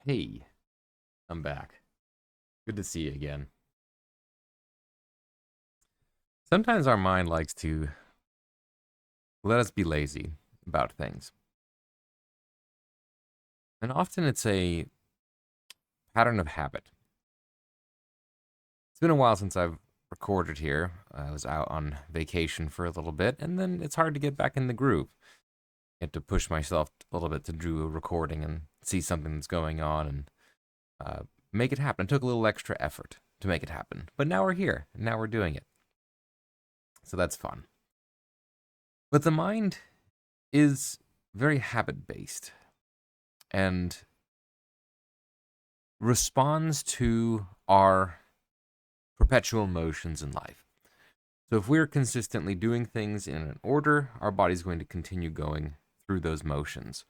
Hey, I'm back. Good to see you again. Sometimes our mind likes to let us be lazy about things. And often it's a pattern of habit. It's been a while since I've recorded here. I was out on vacation for a little bit, and then it's hard to get back in the groove. I had to push myself a little bit to do a recording and see something that's going on and uh, make it happen. It took a little extra effort to make it happen. But now we're here, and now we're doing it. So that's fun. But the mind is very habit based and responds to our perpetual motions in life. So if we're consistently doing things in an order, our body's going to continue going through those motions.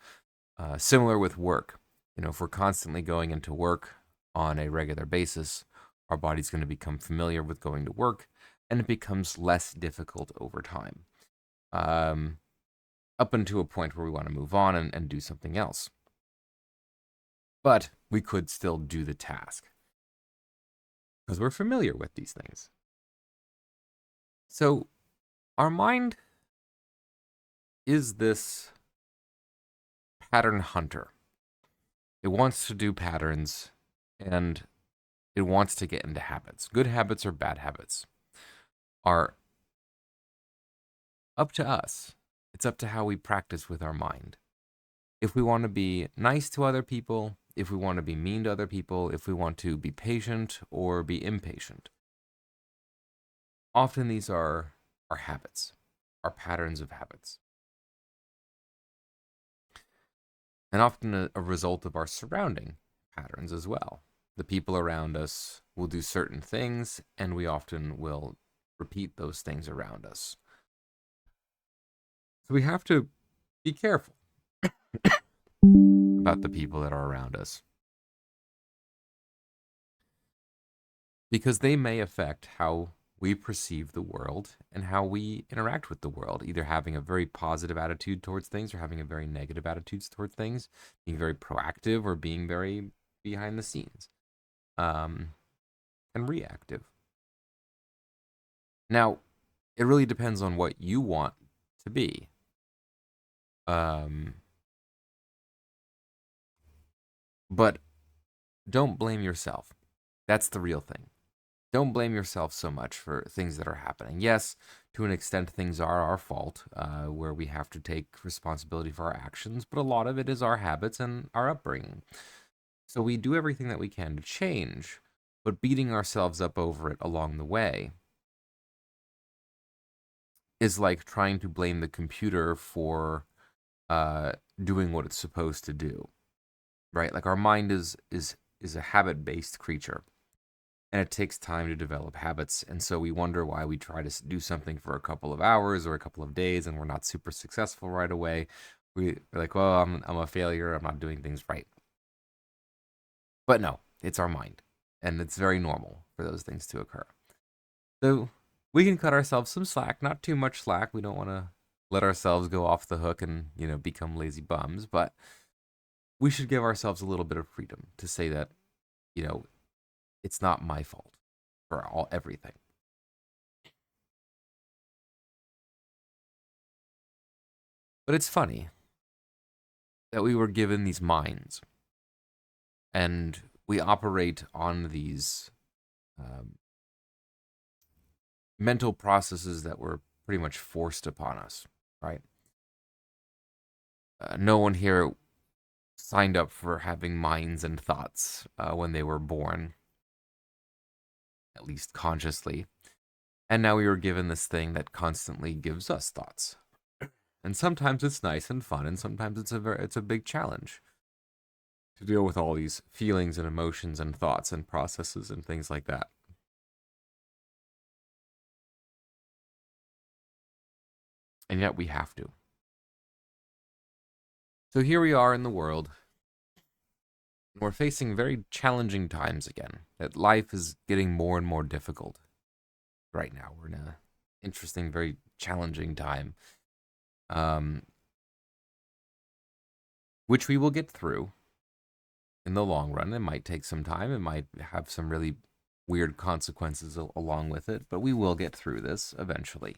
Similar with work. If we're constantly going into work on a regular basis, our body's going to become familiar with going to work and it becomes less difficult over time. Up until a point where we want to move on and do something else. But we could still do the task because we're familiar with these things. So our mind is this pattern hunter. It wants to do patterns and it wants to get into habits. Good habits or bad habits are up to us. It's up to how we practice with our mind. If we want to be nice to other people, if we want to be mean to other people, if we want to be patient or be impatient. Often these are our habits, our patterns of habits. And often a result of our surrounding patterns as well. The people around us will do certain things, and we often will repeat those things around us. So we have to be careful about the people that are around us because they may affect how we perceive the world and how we interact with the world, either having a very positive attitude towards things or having a very negative attitude towards things, being very proactive or being very behind the scenes and reactive. Now, it really depends on what you want to be. But don't blame yourself. That's the real thing. Don't blame yourself so much for things that are happening. Yes, to an extent, things are our fault, where we have to take responsibility for our actions, but a lot of it is our habits and our upbringing. So we do everything that we can to change, but beating ourselves up over it along the way is like trying to blame the computer for doing what it's supposed to do, right? Like our mind is a habit based creature and it takes time to develop habits. And so we wonder why we try to do something for a couple of hours or a couple of days and we're not super successful right away. We're like, well, I'm a failure. I'm not doing things right. But no, it's our mind. And it's very normal for those things to occur. So we can cut ourselves some slack, not too much slack. We don't want to let ourselves go off the hook and, become lazy bums. But we should give ourselves a little bit of freedom to say that, you know, it's not my fault for everything. But it's funny that we were given these minds and we operate on these um, mental processes that were pretty much forced upon us, right? No one here signed up for having minds and thoughts when they were born, at least consciously. And now we were given this thing that constantly gives us thoughts. And sometimes it's nice and fun, and sometimes it's a big challenge to deal with all these feelings and emotions and thoughts and processes and things like that. And yet we have to. So here we are in the world. We're facing very challenging times again. That life is getting more and more difficult right now. We're in a interesting, very challenging time, um, which we will get through. in the long run. It might take some time. It might have some really weird consequences along with it, but we will get through this eventually.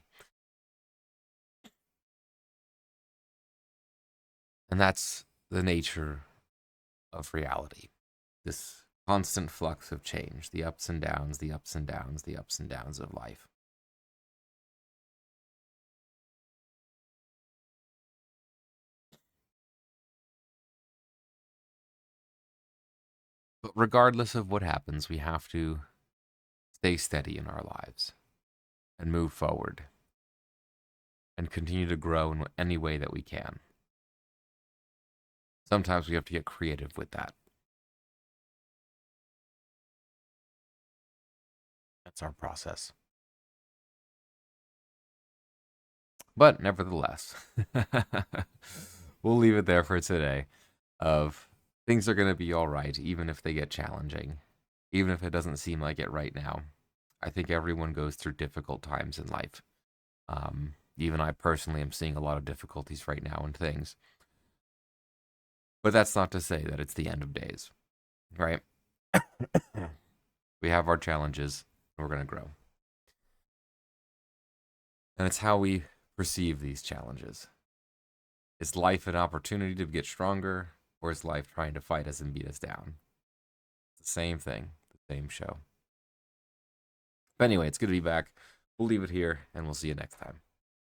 And that's the nature of reality. This constant flux of change, the ups and downs, the ups and downs, the ups and downs of life. But regardless of what happens, we have to stay steady in our lives and move forward and continue to grow in any way that we can. Sometimes we have to get creative with that. That's our process. But nevertheless, we'll leave it there for today. Of things are going to be all right, even if they get challenging, even if it doesn't seem like it right now. I think everyone goes through difficult times in life. Even I personally am seeing a lot of difficulties right now in things. But that's not to say that it's the end of days, right? We have our challenges, and we're going to grow. And it's how we perceive these challenges. Is life an opportunity to get stronger, or is life trying to fight us and beat us down? It's the same thing, the same show. But anyway, it's good to be back. We'll leave it here, and we'll see you next time.